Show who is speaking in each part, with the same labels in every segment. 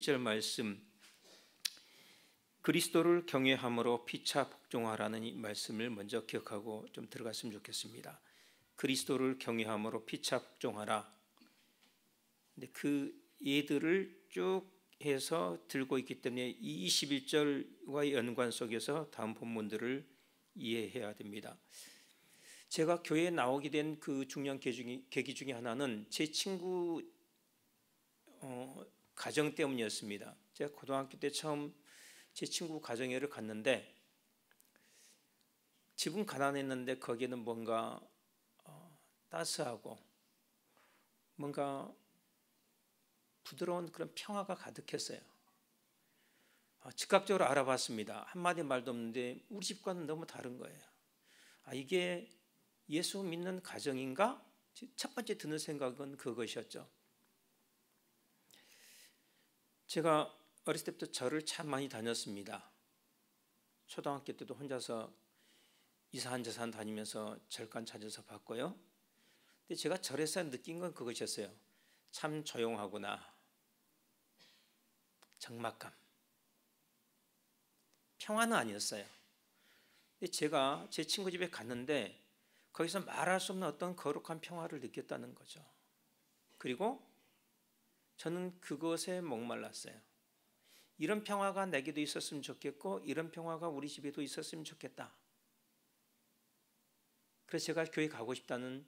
Speaker 1: 1절 말씀, 그리스도를 경외함으로 피차 복종하라는 이 말씀을 먼저 기억하고 좀 들어갔으면 좋겠습니다. 그리스도를 경외함으로 피차 복종하라. 근데 그 예들을 쭉 해서 들고 있기 때문에 이 21절과의 연관 속에서 다음 본문들을 이해해야 됩니다. 제가 교회에 나오게 된 그 중요한 계기 중에 하나는 제 친구 가정 때문이었습니다. 제가 고등학교 때 처음 제 친구 가정회를 갔는데 집은 가난했는데 거기에는 뭔가 따스하고 뭔가 부드러운 그런 평화가 가득했어요. 즉각적으로 알아봤습니다. 한마디 말도 없는데 우리 집과는 너무 다른 거예요. 이게 예수 믿는 가정인가? 첫 번째 드는 생각은 그것이었죠. 제가 어렸을 때부터 절을 참 많이 다녔습니다. 초등학교 때도 혼자서 이사한저산 다니면서 절간 찾아서 봤고요. 근데 제가 절에서 느낀 건 그것이었어요. 참 조용하구나. 적막감. 평화는 아니었어요. 근데 제가 제 친구 집에 갔는데 거기서 말할 수 없는 어떤 거룩한 평화를 느꼈다는 거죠. 그리고 저는 그것에 목말랐어요. 이런 평화가 내게도 있었으면 좋겠고 이런 평화가 우리 집에도 있었으면 좋겠다. 그래서 제가 교회 가고 싶다는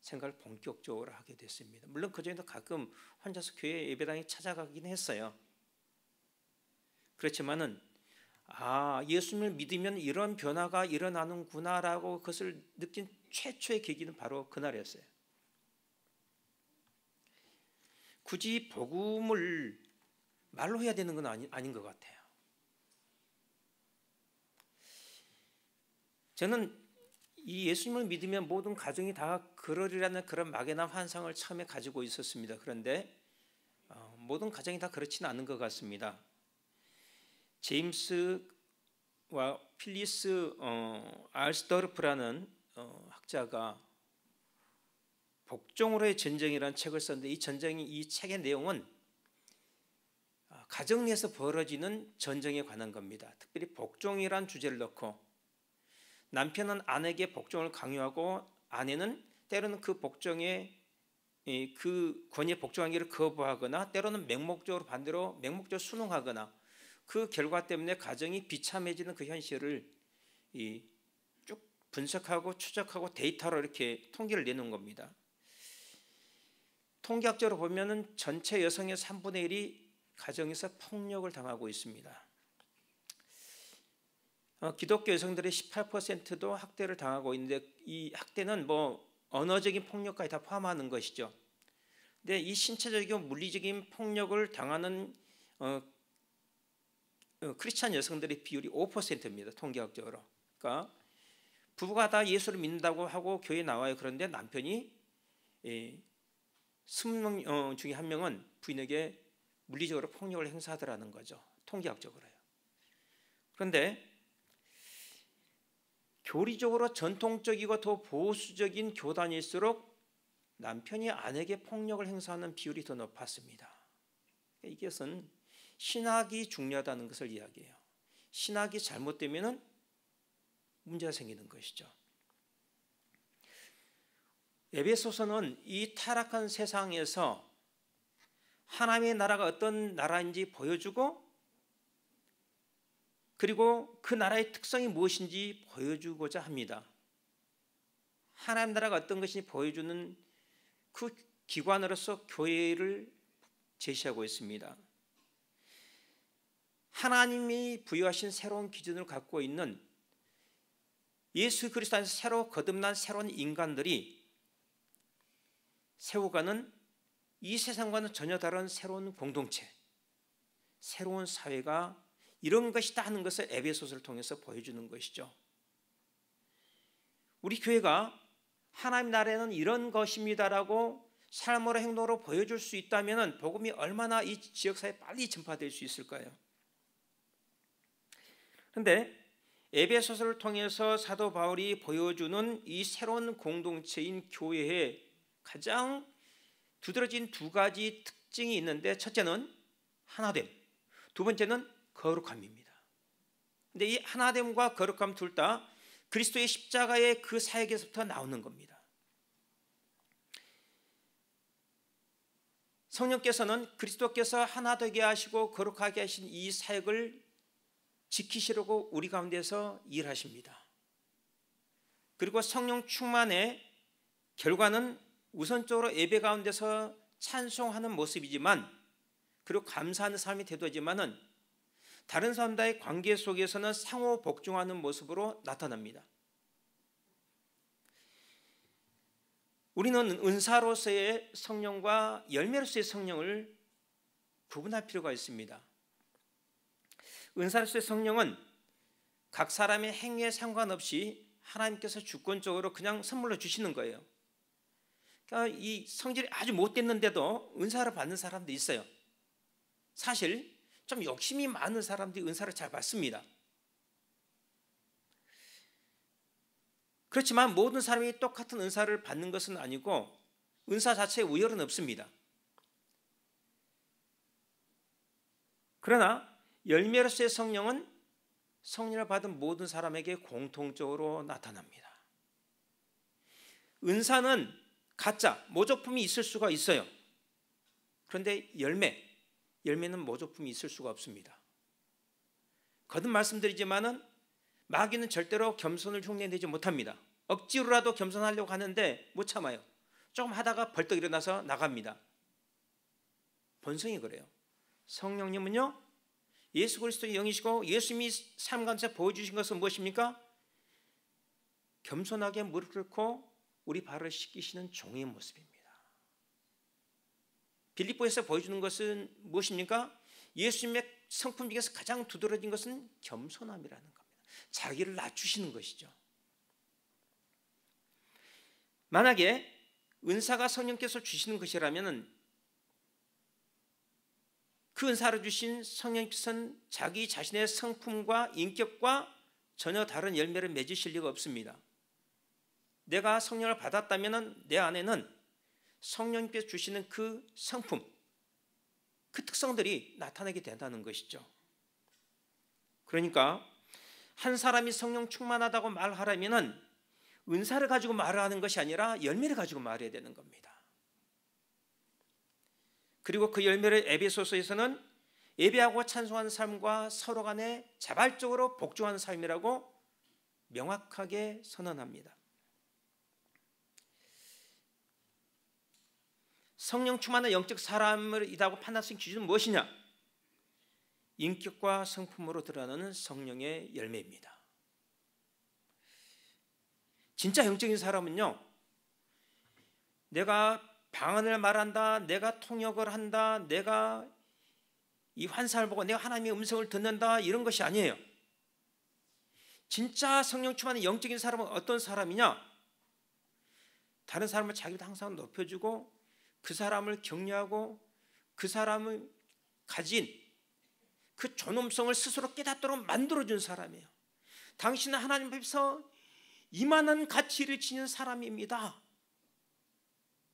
Speaker 1: 생각을 본격적으로 하게 됐습니다. 물론 그전에도 가끔 혼자서 교회 예배당에 찾아가긴 했어요. 그렇지만은 예수님을 믿으면 이런 변화가 일어나는구나라고 그것을 느낀 최초의 계기는 바로 그날이었어요. 굳이 복음을 말로 해야 되는 건 아닌 것 같아요. 저는 이 예수님을 믿으면 모든 가정이 다 그러리라는 그런 막연한 환상을 처음에 가지고 있었습니다. 그런데 모든 가정이 다 그렇지는 않은 것 같습니다. 제임스와 필리스 알스더르프라는 학자가 복종으로의 전쟁이라는 책을 썼는데 이 책의 내용은 가정 내에서 벌어지는 전쟁에 관한 겁니다. 특별히 복종이라는 주제를 넣고 남편은 아내에게 복종을 강요하고 아내는 때로는 그 복종에 그 권위에 복종하기를 거부하거나 때로는 반대로 맹목적으로 순응하거나 그 결과 때문에 가정이 비참해지는 그 현실을 쭉 분석하고 추적하고 데이터로 이렇게 통계를 내는 겁니다. 통계학적으로 보면은 전체 여성의 3분의 1이 가정에서 폭력을 당하고 있습니다. 기독교 여성들의 18%도 학대를 당하고 있는데 이 학대는 언어적인 폭력까지 다 포함하는 것이죠. 근데 이 신체적이고 물리적인 폭력을 당하는 크리스찬 여성들의 비율이 5%입니다. 통계학적으로. 그러니까 부부가 다 예수를 믿는다고 하고 교회에 나와요. 그런데 남편이 20명 중에 한 명은 부인에게 물리적으로 폭력을 행사하더라는 거죠. 통계학적으로요. 그런데 교리적으로 전통적이고 더 보수적인 교단일수록 남편이 아내에게 폭력을 행사하는 비율이 더 높았습니다. 이것은 신학이 중요하다는 것을 이야기해요. 신학이 잘못되면 문제가 생기는 것이죠. 에베소서는 이 타락한 세상에서 하나님의 나라가 어떤 나라인지 보여주고 그리고 그 나라의 특성이 무엇인지 보여주고자 합니다. 하나님 나라가 어떤 것인지 보여주는 그 기관으로서 교회를 제시하고 있습니다. 하나님이 부여하신 새로운 기준을 갖고 있는 예수 그리스도 안에서 새로 거듭난 새로운 인간들이 세워가는 이 세상과는 전혀 다른 새로운 공동체, 새로운 사회가 이런 것이다 하는 것을 에베소서를 통해서 보여주는 것이죠. 우리 교회가 하나님 나라에는 이런 것입니다라고 삶으로 행동으로 보여줄 수 있다면 복음이 얼마나 이 지역사회에 빨리 전파될 수 있을까요? 그런데 에베소서를 통해서 사도 바울이 보여주는 이 새로운 공동체인 교회의 가장 두드러진 두 가지 특징이 있는데 첫째는 하나됨, 두 번째는 거룩함입니다. 근데 이 하나됨과 거룩함 둘 다 그리스도의 십자가의 그 사역에서부터 나오는 겁니다. 성령께서는 그리스도께서 하나 되게 하시고 거룩하게 하신 이 사역을 지키시려고 우리 가운데서 일하십니다. 그리고 성령 충만의 결과는 우선적으로 예배 가운데서 찬송하는 모습이지만, 그리고 감사하는 삶이 태도지만은 다른 사람과의 관계 속에서는 상호 복종하는 모습으로 나타납니다. 우리는 은사로서의 성령과 열매로서의 성령을 구분할 필요가 있습니다. 은사로서의 성령은 각 사람의 행위에 상관없이 하나님께서 주권적으로 그냥 선물로 주시는 거예요. 그러니까 이 성질이 아주 못됐는데도 은사를 받는 사람도 있어요. 사실 좀 욕심이 많은 사람들이 은사를 잘 받습니다. 그렇지만 모든 사람이 똑같은 은사를 받는 것은 아니고 은사 자체에 우열은 없습니다. 그러나 열매로서의 성령은 성령을 받은 모든 사람에게 공통적으로 나타납니다. 은사는 가짜, 모조품이 있을 수가 있어요. 그런데 열매는 모조품이 있을 수가 없습니다. 거듭 말씀드리지만은 마귀는 절대로 겸손을 흉내내지 못합니다. 억지로라도 겸손하려고 하는데 못 참아요. 조금 하다가 벌떡 일어나서 나갑니다. 본성이 그래요. 성령님은요, 예수 그리스도의 영이시고 예수님이 삶 가운데 보여주신 것은 무엇입니까? 겸손하게 무릎 꿇고 우리 발을 씻기시는 종의 모습입니다. 빌립보에서 보여주는 것은 무엇입니까? 예수님의 성품 중에서 가장 두드러진 것은 겸손함이라는 겁니다. 자기를 낮추시는 것이죠. 만약에 은사가 성령께서 주시는 것이라면 그 은사를 주신 성령께서는 자기 자신의 성품과 인격과 전혀 다른 열매를 맺으실 리가 없습니다. 내가 성령을 받았다면 내 안에는 성령님께서 주시는 그 성품, 그 특성들이 나타나게 된다는 것이죠. 그러니까 한 사람이 성령 충만하다고 말하려면 은사를 가지고 말을 하는 것이 아니라 열매를 가지고 말해야 되는 겁니다. 그리고 그 열매를 에베소서에서는 예배하고 찬송하는 삶과 서로 간에 자발적으로 복종하는 삶이라고 명확하게 선언합니다. 성령 충만한 영적 사람이라고 판단할 수 있는 기준은 무엇이냐? 인격과 성품으로 드러나는 성령의 열매입니다. 진짜 영적인 사람은요, 내가 방언을 말한다, 내가 통역을 한다, 내가 이 환상을 보고 내가 하나님의 음성을 듣는다, 이런 것이 아니에요. 진짜 성령 충만한 영적인 사람은 어떤 사람이냐? 다른 사람을 자기보다 항상 높여주고 그 사람을 격려하고 그 사람을 가진 그 존엄성을 스스로 깨닫도록 만들어준 사람이에요. 당신은 하나님 앞에서 이만한 가치를 지닌 사람입니다.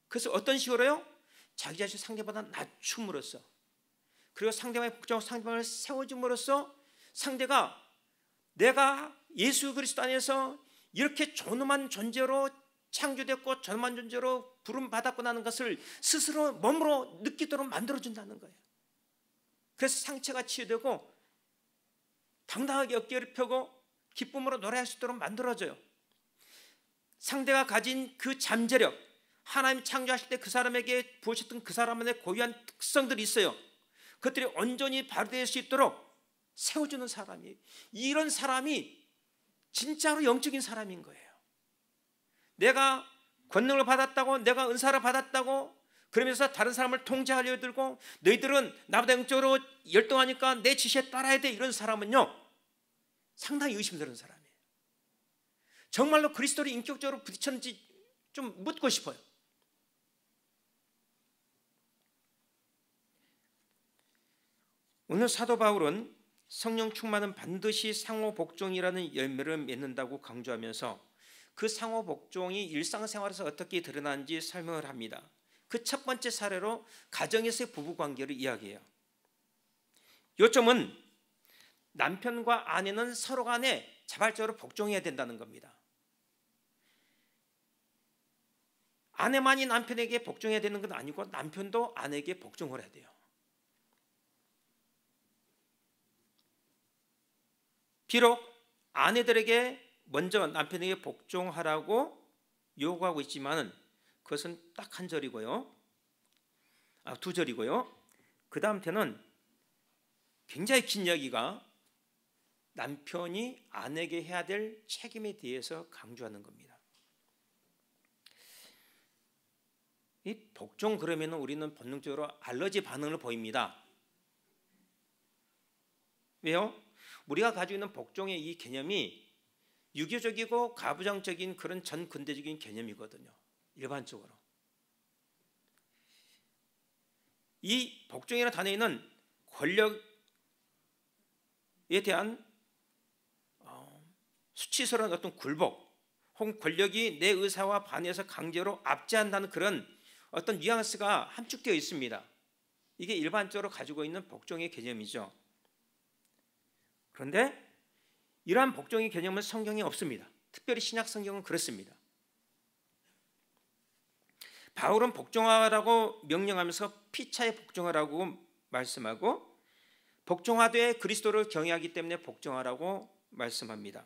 Speaker 1: 그래서 어떤 식으로요? 자기 자신 상대보다 낮춤으로써, 그리고 상대방의 복종하고 상대방을 세워줌으로써 상대가 내가 예수 그리스도 안에서 이렇게 존엄한 존재로 창조됐고 존엄한 존재로 부름받았고 나는 것을 스스로 몸으로 느끼도록 만들어준다는 거예요. 그래서 상처가 치유되고 당당하게 어깨를 펴고 기쁨으로 노래할 수 있도록 만들어져요. 상대가 가진 그 잠재력, 하나님 창조하실 때 그 사람에게 부으셨던 그 사람만의 고유한 특성들이 있어요. 그것들이 온전히 발휘될 수 있도록 세워주는 사람이에요. 이런 사람이 진짜로 영적인 사람인 거예요. 내가 권능을 받았다고, 내가 은사를 받았다고 그러면서 다른 사람을 통제하려 들고 너희들은 나보다 영적으로 열등하니까 내 지시에 따라야 돼, 이런 사람은요 상당히 의심스러운 사람이에요. 정말로 그리스도를 인격적으로 부딪혔는지 좀 묻고 싶어요. 오늘 사도 바울은 성령 충만은 반드시 상호 복종이라는 열매를 맺는다고 강조하면서 그 상호 복종이 일상생활에서 어떻게 드러나는지 설명을 합니다. 그 첫 번째 사례로 가정에서의 부부관계를 이야기해요. 요점은 남편과 아내는 서로 간에 자발적으로 복종해야 된다는 겁니다. 아내만이 남편에게 복종해야 되는 건 아니고 남편도 아내에게 복종을 해야 돼요. 비록 아내들에게 먼저 남편에게 복종하라고 요구하고 있지만 그것은 딱 한 절이고요. 두 절이고요. 그 다음부터는 굉장히 긴 이야기가 남편이 아내에게 해야 될 책임에 대해서 강조하는 겁니다. 이 복종 그러면 우리는 본능적으로 알러지 반응을 보입니다. 왜요? 우리가 가지고 있는 복종의 이 개념이 유교적이고 가부장적인 그런 전 근대적인 개념이거든요. 일반적으로. 이 복종이라는 단어에는 권력에 대한 수치스러운 어떤 굴복 혹은 권력이 내 의사와 반해서 강제로 압제한다는 그런 어떤 뉘앙스가 함축되어 있습니다. 이게 일반적으로 가지고 있는 복종의 개념이죠. 그런데 이러한 복종의 개념은 성경에 없습니다. 특별히 신약 성경은 그렇습니다. 바울은 복종하라고 명령하면서 피차에 복종하라고 말씀하고 복종하되 그리스도를 경외하기 때문에 복종하라고 말씀합니다.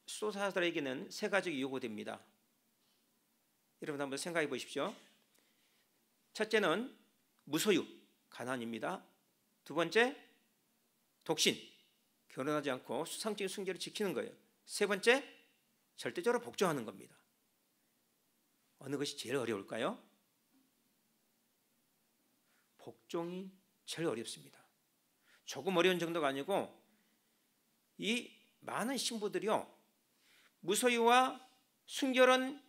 Speaker 1: 수도사들에게는 세 가지가 요구됩니다. 여러분 한번 생각해 보십시오. 첫째는 무소유, 가난입니다. 두 번째, 독신, 결혼하지 않고 수상적인 순결을 지키는 거예요. 세 번째, 절대적으로 복종하는 겁니다. 어느 것이 제일 어려울까요? 복종이 제일 어렵습니다. 조금 어려운 정도가 아니고 이 많은 신부들이요, 무소유와 순결은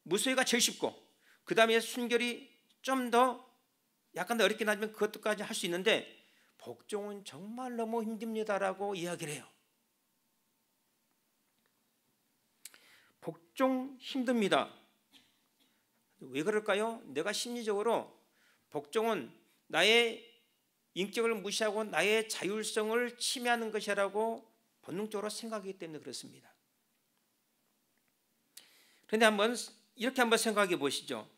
Speaker 1: 무소유가 제일 쉽고 그 다음에 순결이 좀 더 약간 더 어렵긴 하지만 그것도까지 할 수 있는데 복종은 정말 너무 힘듭니다라고 이야기를 해요. 복종 힘듭니다. 왜 그럴까요? 내가 심리적으로 복종은 나의 인격을 무시하고 나의 자율성을 침해하는 것이라고 본능적으로 생각하기 때문에 그렇습니다. 그런데 이렇게 한번 생각해 보시죠.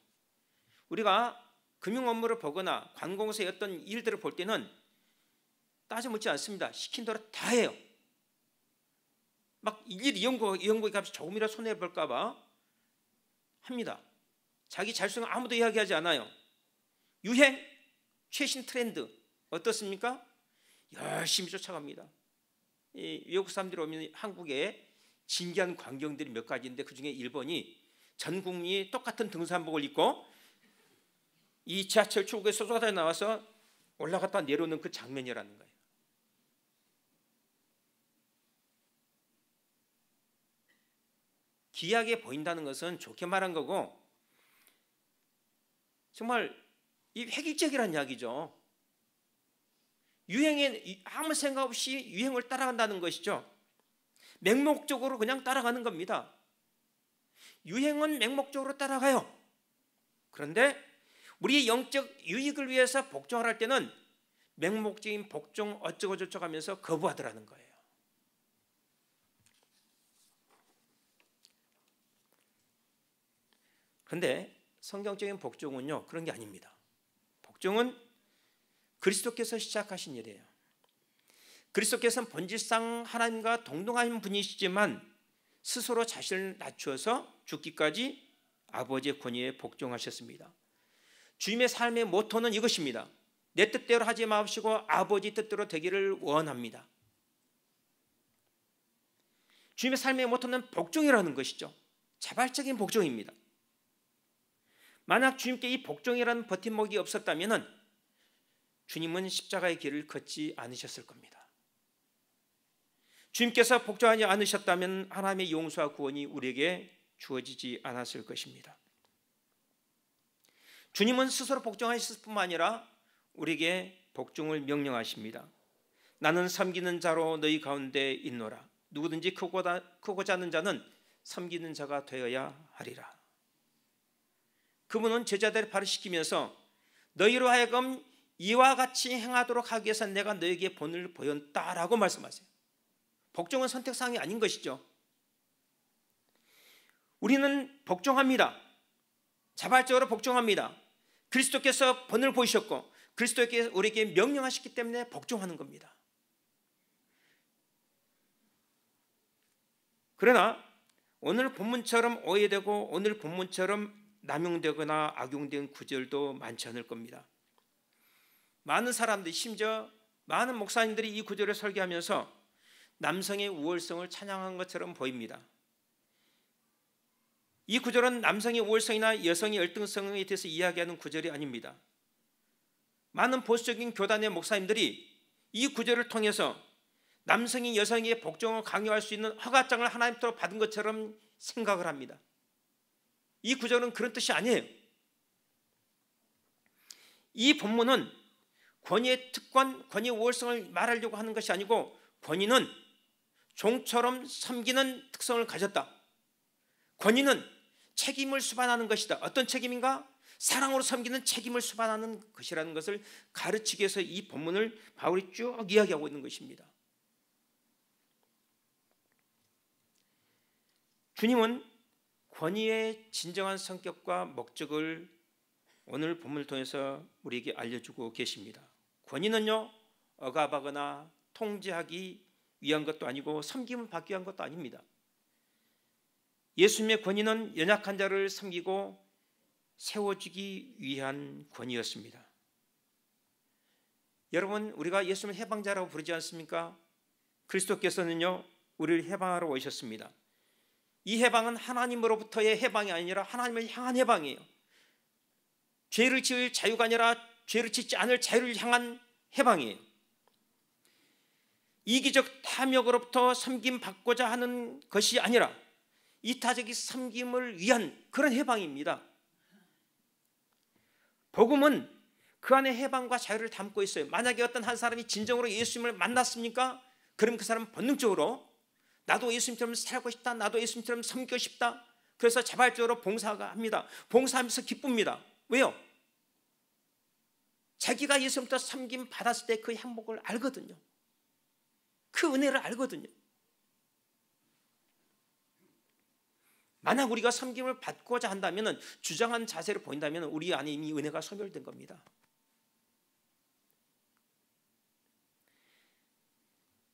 Speaker 1: 우리가 금융 업무를 보거나 관공서의 어떤 일들을 볼 때는 따져 묻지 않습니다. 시킨 대로 다 해요. 막 일일이 연구에 값이 조금이라도 손해볼까 봐 합니다. 자기 자율성을 아무도 이야기하지 않아요. 유행, 최신 트렌드 어떻습니까? 열심히 쫓아갑니다. 이 외국 사람들이 오면 한국에 신기한 광경들이 몇 가지인데 그중에 일본이 전 국민이 똑같은 등산복을 입고 이 지하철 출구에서 쏟아져 나와서 올라갔다 내려오는 그 장면이라는 거예요. 기이하게 보인다는 것은 좋게 말한 거고 정말 이 획일적이라는 이야기죠. 유행에 아무 생각 없이 유행을 따라간다는 것이죠. 맹목적으로 그냥 따라가는 겁니다. 유행은 맹목적으로 따라가요. 그런데 우리의 영적 유익을 위해서 복종을 할 때는 맹목적인 복종 어쩌고 저쩌고 하면서 거부하더라는 거예요. 그런데 성경적인 복종은요, 그런 게 아닙니다. 복종은 그리스도께서 시작하신 일이에요. 그리스도께서는 본질상 하나님과 동등하신 분이시지만 스스로 자신을 낮추어서 죽기까지 아버지의 권위에 복종하셨습니다. 주님의 삶의 모토는 이것입니다. 내 뜻대로 하지 마시고 아버지 뜻대로 되기를 원합니다. 주님의 삶의 모토는 복종이라는 것이죠. 자발적인 복종입니다. 만약 주님께 이 복종이라는 버팀목이 없었다면 주님은 십자가의 길을 걷지 않으셨을 겁니다. 주님께서 복종하지 않으셨다면 하나님의 용서와 구원이 우리에게 주어지지 않았을 것입니다. 주님은 스스로 복종하셨을 뿐만 아니라 우리에게 복종을 명령하십니다. 나는 섬기는 자로 너희 가운데 있노라. 누구든지 크고자 하는 자는 섬기는 자가 되어야 하리라. 그분은 제자들을 발을 시키면서 너희로 하여금 이와 같이 행하도록 하기 위해서 내가 너에게 본을 보였다라고 말씀하세요. 복종은 선택사항이 아닌 것이죠. 우리는 복종합니다. 자발적으로 복종합니다. 그리스도께서 본을 보이셨고 그리스도께서 우리에게 명령하셨기 때문에 복종하는 겁니다. 그러나 오늘 본문처럼 오해되고 오늘 본문처럼 남용되거나 악용된 구절도 많지 않을 겁니다. 많은 사람들이, 심지어 많은 목사님들이 이 구절을 설교하면서 남성의 우월성을 찬양한 것처럼 보입니다. 이 구절은 남성의 우월성이나 여성의 열등성에 대해서 이야기하는 구절이 아닙니다. 많은 보수적인 교단의 목사님들이 이 구절을 통해서 남성이 여성의 복종을 강요할 수 있는 허가장을 하나님부터 받은 것처럼 생각을 합니다. 이 구절은 그런 뜻이 아니에요. 이 본문은 권위의 특권, 권위의 우월성을 말하려고 하는 것이 아니고 권위는 종처럼 섬기는 특성을 가졌다. 권위는 책임을 수반하는 것이다. 어떤 책임인가? 사랑으로 섬기는 책임을 수반하는 것이라는 것을 가르치기 위해서 이 본문을 바울이 쭉 이야기하고 있는 것입니다. 주님은 권위의 진정한 성격과 목적을 오늘 본문을 통해서 우리에게 알려주고 계십니다. 권위는요, 억압하거나 통제하기 위한 것도 아니고 섬김을 받기 위한 것도 아닙니다. 예수님의 권위는 연약한 자를 섬기고 세워주기 위한 권위였습니다. 여러분, 우리가 예수님을 해방자라고 부르지 않습니까? 그리스도께서는요, 우리를 해방하러 오셨습니다. 이 해방은 하나님으로부터의 해방이 아니라 하나님을 향한 해방이에요. 죄를 지을 자유가 아니라 죄를 짓지 않을 자유를 향한 해방이에요. 이기적 탐욕으로부터 섬김받고자 하는 것이 아니라 이타적인 섬김을 위한 그런 해방입니다. 복음은 그 안에 해방과 자유를 담고 있어요. 만약에 어떤 한 사람이 진정으로 예수님을 만났습니까? 그럼 그 사람은 본능적으로 나도 예수님처럼 살고 싶다, 나도 예수님처럼 섬기고 싶다, 그래서 자발적으로 봉사가 합니다. 봉사하면서 기쁩니다. 왜요? 자기가 예수님부터 섬김 받았을 때 그 행복을 알거든요. 그 은혜를 알거든요. 만약 우리가 섬김을 받고자 한다면, 주장한 자세를 보인다면 우리 안에 이미 은혜가 소멸된 겁니다.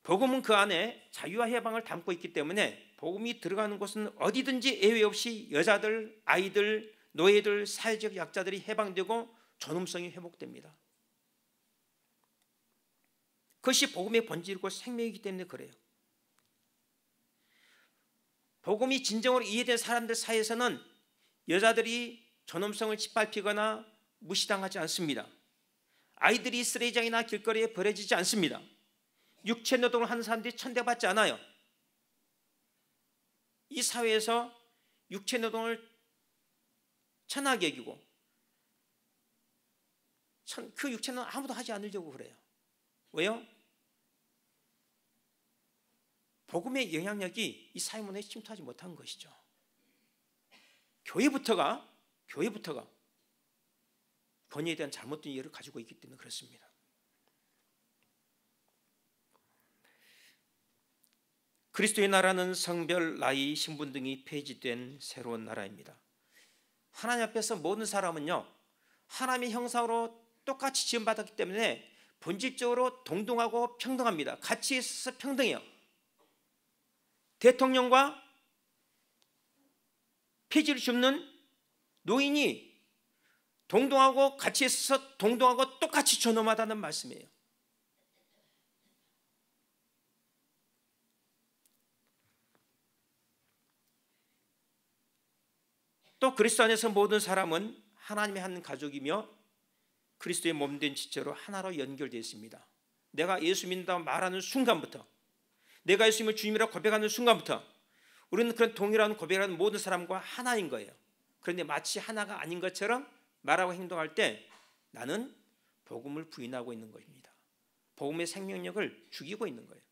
Speaker 1: 복음은 그 안에 자유와 해방을 담고 있기 때문에 복음이 들어가는 곳은 어디든지 예외 없이 여자들, 아이들, 노예들, 사회적 약자들이 해방되고 존엄성이 회복됩니다. 그것이 복음의 본질이고 생명이기 때문에 그래요. 복음이 진정으로 이해된 사람들 사이에서는 여자들이 존엄성을 짓밟히거나 무시당하지 않습니다. 아이들이 쓰레기장이나 길거리에 버려지지 않습니다. 육체 노동을 하는 사람들이 천대받지 않아요. 이 사회에서 육체 노동을 천하게 여기고 그 육체 노동 아무도 하지 않으려고 그래요. 왜요? 복음의 영향력이 이 사회 문화에 침투하지 못한 것이죠. 교회부터가 권위에 대한 잘못된 이해를 가지고 있기 때문에 그렇습니다. 그리스도의 나라는 성별, 나이, 신분 등이 폐지된 새로운 나라입니다. 하나님 앞에서 모든 사람은요, 하나님의 형상으로 똑같이 지음받았기 때문에 본질적으로 동등하고 평등합니다. 가치에 있어서 평등해요. 대통령과 폐지를 줍는 노인이 동등하고 가치에 있어서 동등하고 똑같이 존엄하다는 말씀이에요. 또 그리스도 안에서 모든 사람은 하나님의 한 가족이며 그리스도의 몸된 지체로 하나로 연결되어 있습니다. 내가 예수 믿는다고 말하는 순간부터, 내가 예수님을 주님이라고 고백하는 순간부터 우리는 그런 동일한 고백하는 모든 사람과 하나인 거예요. 그런데 마치 하나가 아닌 것처럼 말하고 행동할 때 나는 복음을 부인하고 있는 것입니다. 복음의 생명력을 죽이고 있는 거예요.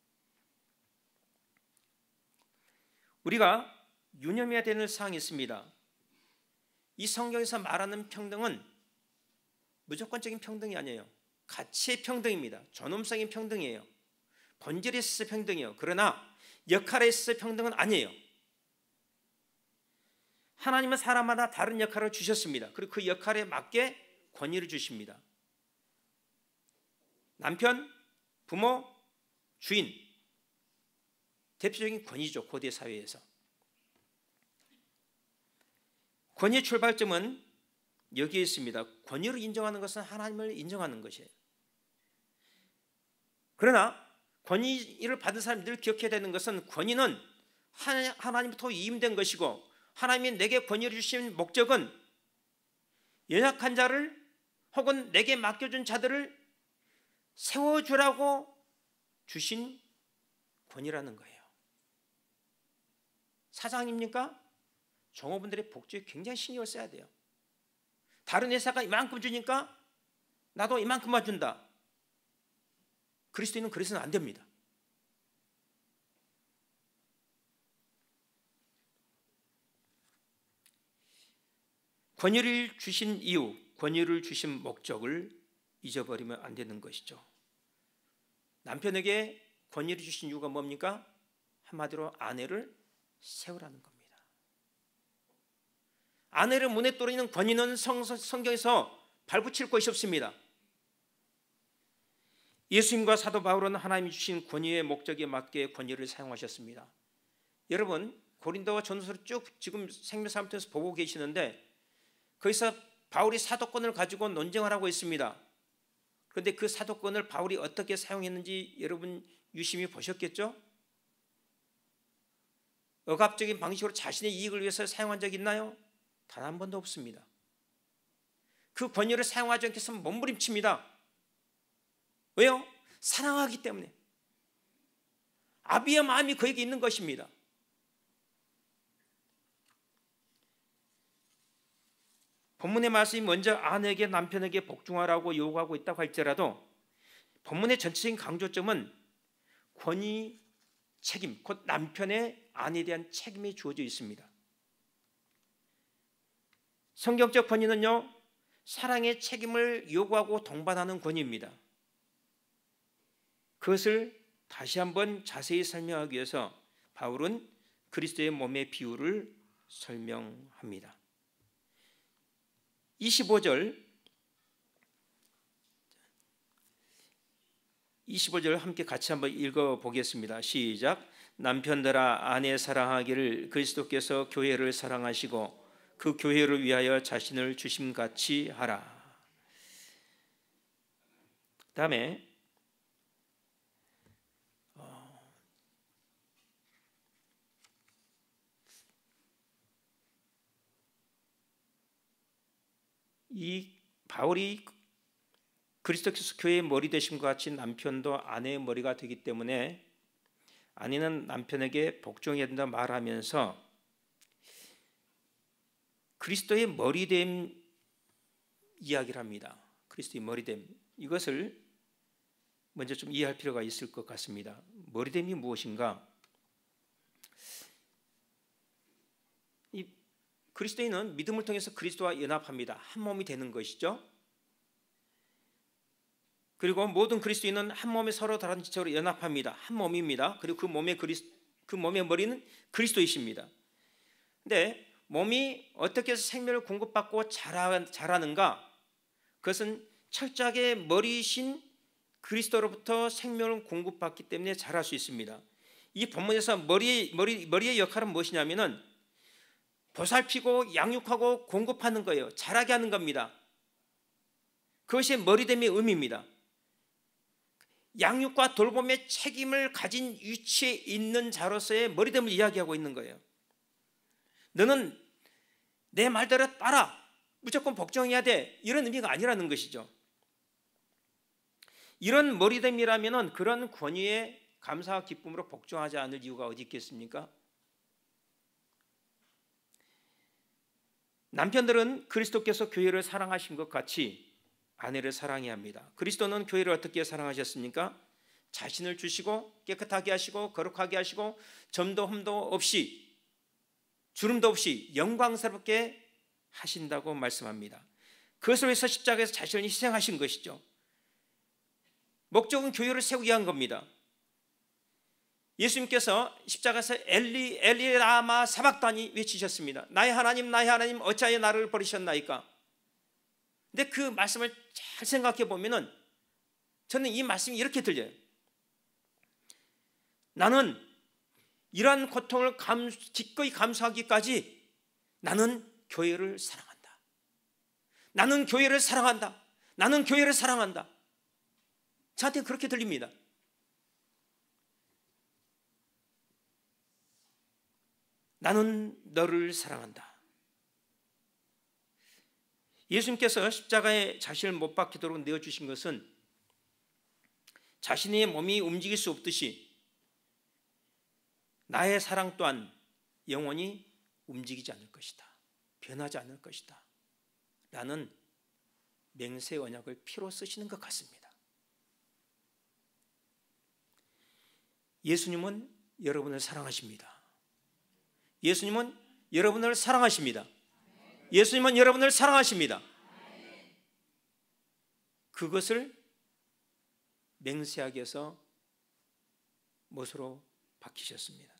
Speaker 1: 우리가 유념해야 되는 사항이 있습니다. 이 성경에서 말하는 평등은 무조건적인 평등이 아니에요. 가치의 평등입니다. 존엄성의 평등이에요. 본질에 있어서 평등이에요. 그러나 역할에 있어서 평등은 아니에요. 하나님은 사람마다 다른 역할을 주셨습니다. 그리고 그 역할에 맞게 권위를 주십니다. 남편, 부모, 주인, 대표적인 권위죠. 고대 사회에서. 권위의 출발점은 여기에 있습니다. 권위를 인정하는 것은 하나님을 인정하는 것이에요. 그러나 권위를 받은 사람이 늘 기억해야 되는 것은 권위는 하나님부터 위임된 것이고, 하나님이 내게 권위를 주신 목적은 연약한 자를 혹은 내게 맡겨준 자들을 세워주라고 주신 권위라는 거예요. 사장입니까? 종업원들의 복지에 굉장히 신경을 써야 돼요. 다른 회사가 이만큼 주니까 나도 이만큼만 준다. 그리스도인은 그래서는 안 됩니다. 권위를 주신 이유, 권위를 주신 목적을 잊어버리면 안 되는 것이죠. 남편에게 권위를 주신 이유가 뭡니까? 한마디로 아내를 세우라는 겁니다. 아내를 문에 떨어지는 권위는 성경에서 발붙일 것이 없습니다. 예수님과 사도 바울은 하나님이 주신 권위의 목적에 맞게 권위를 사용하셨습니다. 여러분, 고린도와 전서를 쭉 지금 생명사람통에서 보고 계시는데, 거기서 바울이 사도권을 가지고 논쟁을 하고 있습니다. 그런데 그 사도권을 바울이 어떻게 사용했는지 여러분 유심히 보셨겠죠? 억압적인 방식으로 자신의 이익을 위해서 사용한 적이 있나요? 단 한 번도 없습니다. 그 권위를 사용하지 않기 위해서 몸부림칩니다. 왜요? 사랑하기 때문에. 아비의 마음이 그에게 있는 것입니다. 본문의 말씀이 먼저 아내에게 남편에게 복종하라고 요구하고 있다고 할지라도 본문의 전체적인 강조점은 권위, 책임, 곧 남편의 아내에 대한 책임이 주어져 있습니다. 성경적 권위는요, 사랑의 책임을 요구하고 동반하는 권위입니다. 그것을 다시 한번 자세히 설명하기 위해서 바울은 그리스도의 몸의 비유를 설명합니다. 25절 함께 같이 한번 읽어보겠습니다. 시작. 남편들아 아내 사랑하기를 그리스도께서 교회를 사랑하시고 그 교회를 위하여 자신을 주심같이 하라. 그 다음에 이 바울이 그리스도께서 교회의 머리 되심과 같이 남편도 아내의 머리가 되기 때문에 아내는 남편에게 복종해야 된다 말하면서 그리스도의 머리됨 이야기를 합니다. 그리스도의 머리됨, 이것을 먼저 좀 이해할 필요가 있을 것 같습니다. 머리됨이 무엇인가? 이 그리스도인은 믿음을 통해서 그리스도와 연합합니다. 한 몸이 되는 것이죠. 그리고 모든 그리스도인은 한 몸에 서로 다른 지체로 연합합니다. 한 몸입니다. 그리고 그 몸의 머리는 그리스도이십니다. 근데 몸이 어떻게 해서 생명을 공급받고 자라는가? 그것은 철저하게 머리이신 그리스도로부터 생명을 공급받기 때문에 자랄 수 있습니다. 이 본문에서 머리의 역할은 무엇이냐면은 보살피고 양육하고 공급하는 거예요. 자라게 하는 겁니다. 그것이 머리됨의 의미입니다. 양육과 돌봄의 책임을 가진 위치에 있는 자로서의 머리됨을 이야기하고 있는 거예요. 너는 내 말대로 따라, 무조건 복종해야 돼, 이런 의미가 아니라는 것이죠. 이런 머리됨이라면 그런 권위에 감사와 기쁨으로 복종하지 않을 이유가 어디 있겠습니까? 남편들은 그리스도께서 교회를 사랑하신 것 같이 아내를 사랑해야 합니다. 그리스도는 교회를 어떻게 사랑하셨습니까? 자신을 주시고 깨끗하게 하시고 거룩하게 하시고 점도 흠도 없이 주름도 없이 영광스럽게 하신다고 말씀합니다. 그것을 위해서 십자가에서 자신을 희생하신 것이죠. 목적은 교회를 세우기 위한 겁니다. 예수님께서 십자가에서 엘리 엘리 라마 사박다니 외치셨습니다. 나의 하나님 어찌하여 나를 버리셨나이까. 근데 그 말씀을 잘 생각해 보면은 저는 이 말씀이 이렇게 들려요. 나는 이러한 고통을 기꺼이 감수하기까지 나는 교회를 사랑한다. 나는 교회를 사랑한다. 나는 교회를 사랑한다. 저한테 그렇게 들립니다. 나는 너를 사랑한다. 예수님께서 십자가에 자신을 못 박히도록 내어주신 것은 자신의 몸이 움직일 수 없듯이 나의 사랑 또한 영원히 움직이지 않을 것이다. 변하지 않을 것이다. 라는 맹세 언약을 피로 쓰시는 것 같습니다. 예수님은 여러분을 사랑하십니다. 예수님은 여러분을 사랑하십니다. 예수님은 여러분을 사랑하십니다. 그것을 맹세하기 위해서 못으로 박히셨습니다.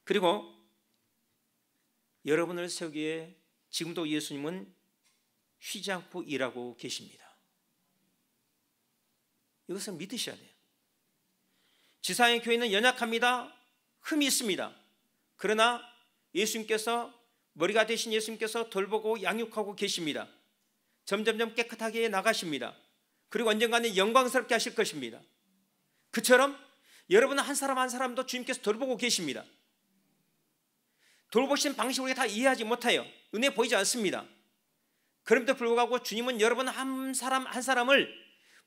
Speaker 1: 그리고 여러분을 세우기에 지금도 예수님은 쉬지 않고 일하고 계십니다. 이것을 믿으셔야 돼요. 지상의 교회는 연약합니다. 흠이 있습니다. 그러나 예수님께서 머리가 되신 예수님께서 돌보고 양육하고 계십니다. 점점점 깨끗하게 나가십니다. 그리고 언젠가는 영광스럽게 하실 것입니다. 그처럼 여러분 한 사람 한 사람도 주님께서 돌보고 계십니다. 돌보신 방식을 우리가 다 이해하지 못해요. 눈에 보이지 않습니다. 그럼에도 불구하고 주님은 여러분 한 사람 한 사람을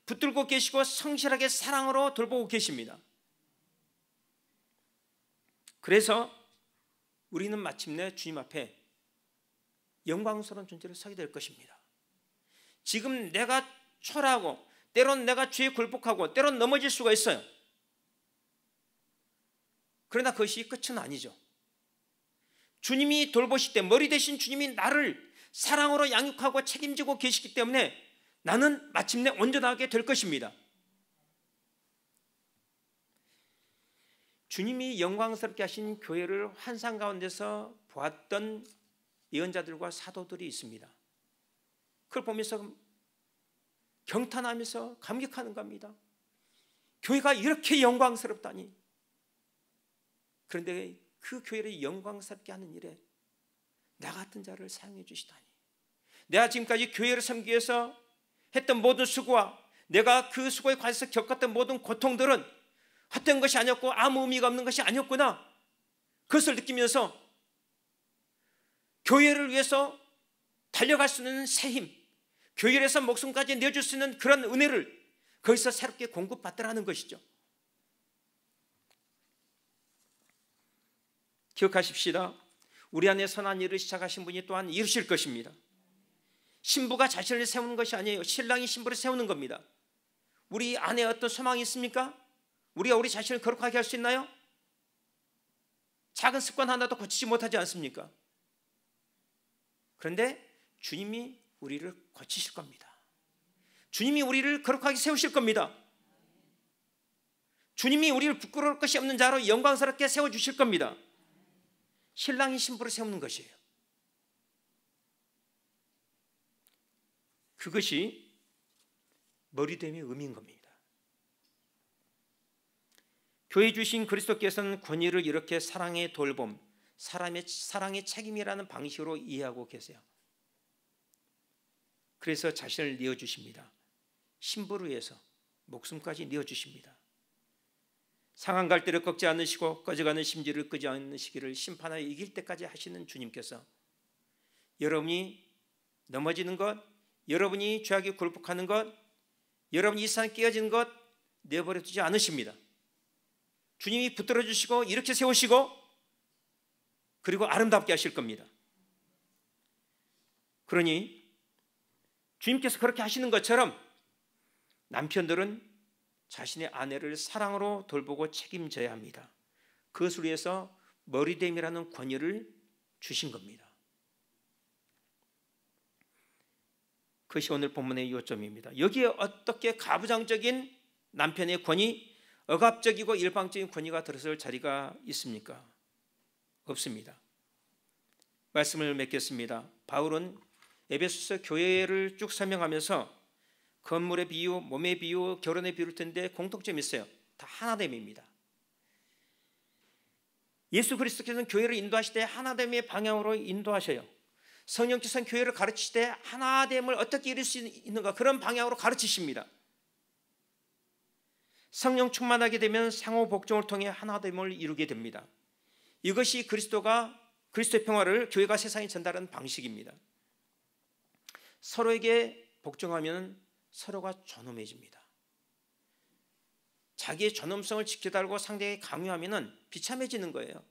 Speaker 1: 붙들고 계시고 성실하게 사랑으로 돌보고 계십니다. 그래서 우리는 마침내 주님 앞에 영광스러운 존재로 서게 될 것입니다. 지금 내가 초라하고 때론 내가 죄에 굴복하고 때론 넘어질 수가 있어요. 그러나 그것이 끝은 아니죠. 주님이 돌보실 때 머리 대신 주님이 나를 사랑으로 양육하고 책임지고 계시기 때문에 나는 마침내 온전하게 될 것입니다. 주님이 영광스럽게 하신 교회를 환상 가운데서 보았던 예언자들과 사도들이 있습니다. 그걸 보면서 경탄하면서 감격하는 겁니다. 교회가 이렇게 영광스럽다니. 그런데 그 교회를 영광스럽게 하는 일에 나 같은 자를 사용해 주시다니. 내가 지금까지 교회를 섬기기 위해서 했던 모든 수고와 내가 그 수고에 관해서 겪었던 모든 고통들은 헛된 것이 아니었고 아무 의미가 없는 것이 아니었구나. 그것을 느끼면서 교회를 위해서 달려갈 수 있는 새 힘, 교회를 위해서 목숨까지 내어줄 수 있는 그런 은혜를 거기서 새롭게 공급받더라는 것이죠. 기억하십시다. 우리 안에 선한 일을 시작하신 분이 또한 이루실 것입니다. 신부가 자신을 세우는 것이 아니에요. 신랑이 신부를 세우는 겁니다. 우리 안에 어떤 소망이 있습니까? 우리가 우리 자신을 거룩하게 할 수 있나요? 작은 습관 하나도 고치지 못하지 않습니까? 그런데 주님이 우리를 고치실 겁니다. 주님이 우리를 거룩하게 세우실 겁니다. 주님이 우리를 부끄러울 것이 없는 자로 영광스럽게 세워주실 겁니다. 신랑이 신부를 세우는 것이에요. 그것이 머리됨의 의미인 겁니다. 교회 주신 그리스도께서는 권위를 이렇게 사랑의 돌봄, 사랑의 책임이라는 방식으로 이해하고 계세요. 그래서 자신을 내어주십니다. 신부를 위해서 목숨까지 내어주십니다. 상한 갈대를 꺾지 않으시고 꺼져가는 심지를 끄지 않으시기를 심판하여 이길 때까지 하시는 주님께서 여러분이 넘어지는 것, 여러분이 죄악에 굴복하는 것, 여러분이 이 세상에 깨어지는 것 내버려 두지 않으십니다. 주님이 붙들어 주시고 이렇게 세우시고 그리고 아름답게 하실 겁니다. 그러니 주님께서 그렇게 하시는 것처럼 남편들은 자신의 아내를 사랑으로 돌보고 책임져야 합니다. 그것을 위해서 머리됨이라는 권위를 주신 겁니다. 그것이 오늘 본문의 요점입니다. 여기에 어떻게 가부장적인 남편의 권위, 억압적이고 일방적인 권위가 들어설 자리가 있습니까? 없습니다. 말씀을 맺겠습니다. 바울은 에베소서 교회를 쭉 설명하면서 건물의 비유, 몸의 비유, 결혼의 비유를 듣는데 공통점이 있어요. 다 하나됨입니다. 예수 그리스도께서는 교회를 인도하실 때 하나됨의 방향으로 인도하셔요. 성령께서는 교회를 가르치실 때 하나됨을 어떻게 이룰 수 있는가, 그런 방향으로 가르치십니다. 성령 충만하게 되면 상호 복종을 통해 하나됨을 이루게 됩니다. 이것이 그리스도의 평화를 교회가 세상에 전달하는 방식입니다. 서로에게 복종하면 서로가 존엄해집니다. 자기의 존엄성을 지켜달라고 상대에게 강요하면 비참해지는 거예요.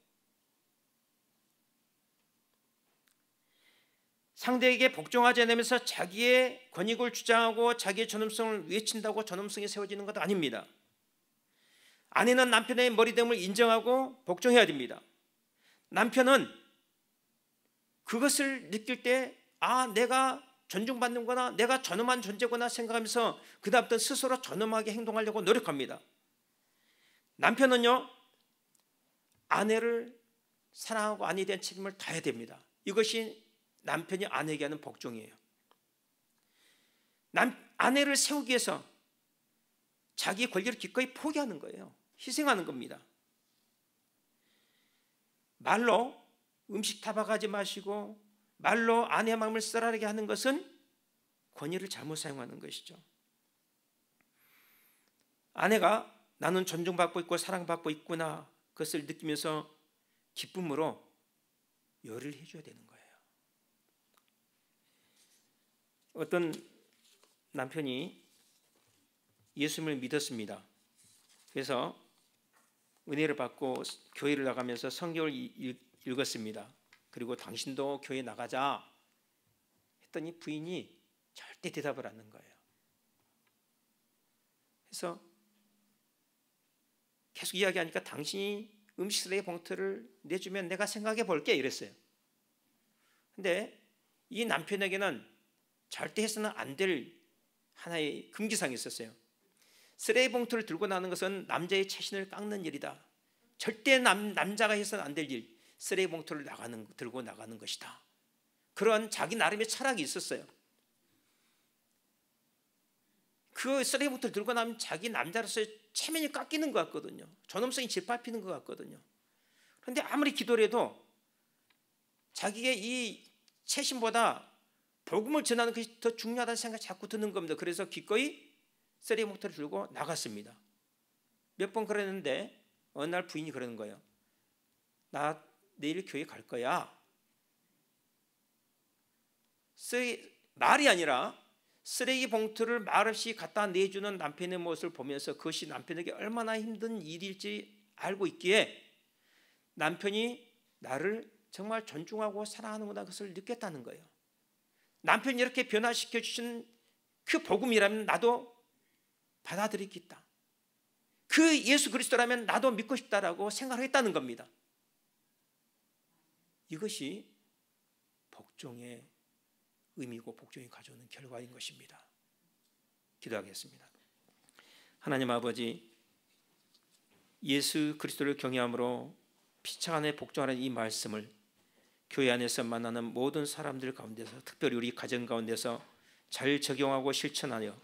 Speaker 1: 상대에게 복종하지 않으면서 자기의 권익을 주장하고 자기의 존엄성을 외친다고 존엄성이 세워지는 것도 아닙니다. 아내는 남편의 머리됨을 인정하고 복종해야 됩니다. 남편은 그것을 느낄 때 내가 존중받는구나, 내가 존엄한 존재구나 생각하면서 그다음부터 스스로 존엄하게 행동하려고 노력합니다. 남편은요, 아내를 사랑하고 아내에 대한 책임을 다해야 됩니다. 이것이 남편이 아내에게 하는 복종이에요. 아내를 세우기 위해서 자기 권리를 기꺼이 포기하는 거예요. 희생하는 겁니다. 말로 음식 타박하지 마시고 말로 아내의 마음을 썰어나게 하는 것은 권위를 잘못 사용하는 것이죠. 아내가 나는 존중받고 있고 사랑받고 있구나, 그것을 느끼면서 기쁨으로 요리를 해줘야 되는 거예요. 어떤 남편이 예수님을 믿었습니다. 그래서 은혜를 받고 교회를 나가면서 성경을 읽었습니다. 그리고 당신도 교회 나가자 했더니 부인이 절대 대답을 안 하는 거예요. 그래서 계속 이야기하니까 당신이 음식 쓰레기 봉투를 내주면 내가 생각해 볼게 이랬어요. 근데 이 남편에게는 절대 해서는 안 될 하나의 금기사항이 있었어요. 쓰레기 봉투를 들고 나는 것은 남자의 체신을 깎는 일이다. 절대 남자가 해서는 안 될 일, 쓰레기 봉투를 들고 나가는 것이다. 그런 자기 나름의 철학이 있었어요. 그 쓰레기 봉투를 들고 나면 자기 남자로서의 체면이 깎이는 것 같거든요. 존엄성이 짓밟히는 것 같거든요. 그런데 아무리 기도를 해도 자기의 이 체신보다 복음을 전하는 것이 더 중요하다는 생각이 자꾸 드는 겁니다. 그래서 기꺼이 쓰레기 봉투를 들고 나갔습니다. 몇 번 그랬는데 어느 날 부인이 그러는 거예요. 나 내일 교회 갈 거야. 말이 아니라 쓰레기 봉투를 말없이 갖다 내주는 남편의 모습을 보면서 그것이 남편에게 얼마나 힘든 일일지 알고 있기에 남편이 나를 정말 존중하고 사랑하는구나, 그것을 느꼈다는 거예요. 남편이 이렇게 변화시켜 주신 그 복음이라면 나도 받아들이겠다. 그 예수 그리스도라면 나도 믿고 싶다라고 생각을 했다는 겁니다. 이것이 복종의 의미고 복종이 가져오는 결과인 것입니다. 기도하겠습니다. 하나님 아버지, 예수 그리스도를 경외함으로 피차 안에 복종하는 이 말씀을 교회 안에서 만나는 모든 사람들 가운데서, 특별히 우리 가정 가운데서 잘 적용하고 실천하여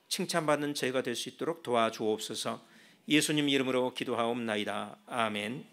Speaker 1: 칭찬받는 저희가 될 수 있도록 도와주옵소서. 예수님 이름으로 기도하옵나이다. 아멘.